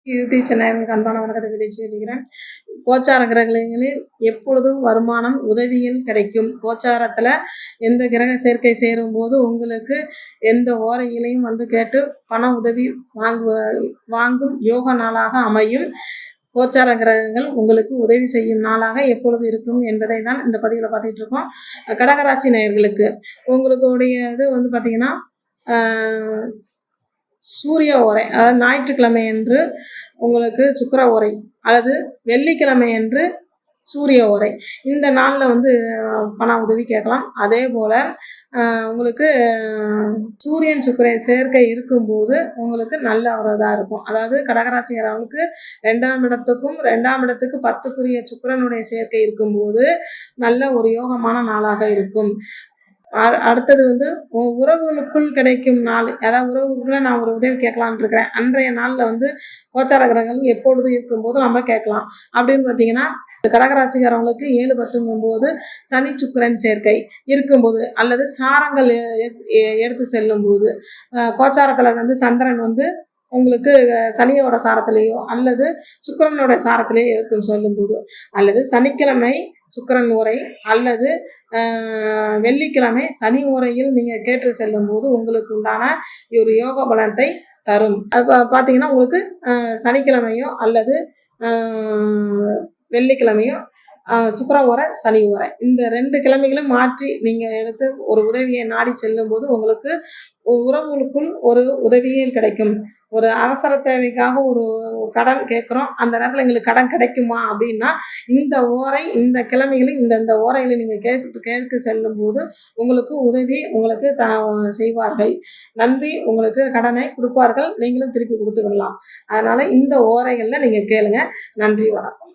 YouTube சேனலுக்கு அன்பான வணக்கத்தை தெரிவிச்சுக்கிறேன். கோச்சார கிரகங்களில் எப்பொழுதும் வருமானம் உதவியில் கிடைக்கும். கோச்சாரத்தில் எந்த கிரக சேர்க்கை சேரும்போது உங்களுக்கு எந்த ஓரையிலையும் கேட்டு பண உதவி வாங்கும் யோக நாளாக அமையும். கோச்சார கிரகங்கள் உங்களுக்கு உதவி செய்யும் நாளாக எப்பொழுது இருக்கும் என்பதை தான் இந்த பதிவில் பார்த்துட்டு இருக்கோம். கடகராசி நேயர்களுக்கு உங்களுடைய இது பார்த்தீங்கன்னா சூரிய ஓரை, அதாவது ஞாயிற்றுக்கிழமை என்று உங்களுக்கு சுக்கிர ஓரை அல்லது வெள்ளிக்கிழமை என்று சூரிய ஓரை, இந்த நாளில் பண உதவி கேட்கலாம். அதே போல் உங்களுக்கு சூரியன் சுக்கிரன் சேர்க்கை இருக்கும்போது உங்களுக்கு நல்ல ஒரு இதாக இருக்கும். அதாவது கடகராசிக்காரங்களுக்கு 2ஆம் இடத்துக்கு 10க்குரிய சுக்கிரனுடைய சேர்க்கை இருக்கும்போது நல்ல ஒரு யோகமான நாளாக இருக்கும். அடுத்தது உறவுகளுக்குள் கிடைக்கும் நாள், அதாவது உறவுக்குள்ள நான் ஒரு உதவி கேட்கலான் இருக்கிறேன். அன்றைய நாளில் கோச்சார கிரகங்கள் எப்பொழுது இருக்கும்போது நம்ம கேட்கலாம். அப்படின்னு பார்த்தீங்கன்னா கடகராசிக்காரவங்களுக்கு 7-10 சனி சுக்கிரன் சேர்க்கை இருக்கும்போது அல்லது சாரங்கள் எடுத்து செல்லும் போது, கோச்சாரத்தில் சந்திரன் உங்களுக்கு சனியோட சாரத்திலேயோ அல்லது சுக்கிரனோட சாரத்திலேயோ எடுத்து சொல்லும்போது, அல்லது சனிக்கிழமை சுக்கிரன் உரை அல்லது வெள்ளிக்கிழமை சனி உரையில் நீங்கள் கேட்டு செல்லும் போது உங்களுக்கு உண்டான ஒரு யோக பலத்தை தரும். அது பார்த்தீங்கன்னா உங்களுக்கு சனிக்கிழமையோ அல்லது வெள்ளிக்கிழமையோ சுக்கிர உரை சனி உரை, இந்த 2 கிழமைகளும் மாற்றி நீங்கள் எடுத்து ஒரு உதவியை நாடி செல்லும் போது உங்களுக்கு உறவுகளுக்குள் ஒரு உதவியில் கிடைக்கும். ஒரு அவசர தேவைக்காக ஒரு கடன் கேட்குறோம், அந்த நேரத்தில் எங்களுக்கு கடன் கிடைக்குமா அப்படின்னா இந்த ஓரை, இந்த கிழமைகளில் இந்த ஓரைகளை நீங்கள் கேட்டு செல்லும் போது உங்களுக்கு உதவி உங்களுக்கு செய்வார்கள். நம்பி உங்களுக்கு கடனை கொடுப்பார்கள், நீங்களும் திருப்பி கொடுத்துக்கலாம். அதனால் இந்த ஓரைகளில் நீங்கள் கேளுங்க. நன்றி, வணக்கம்.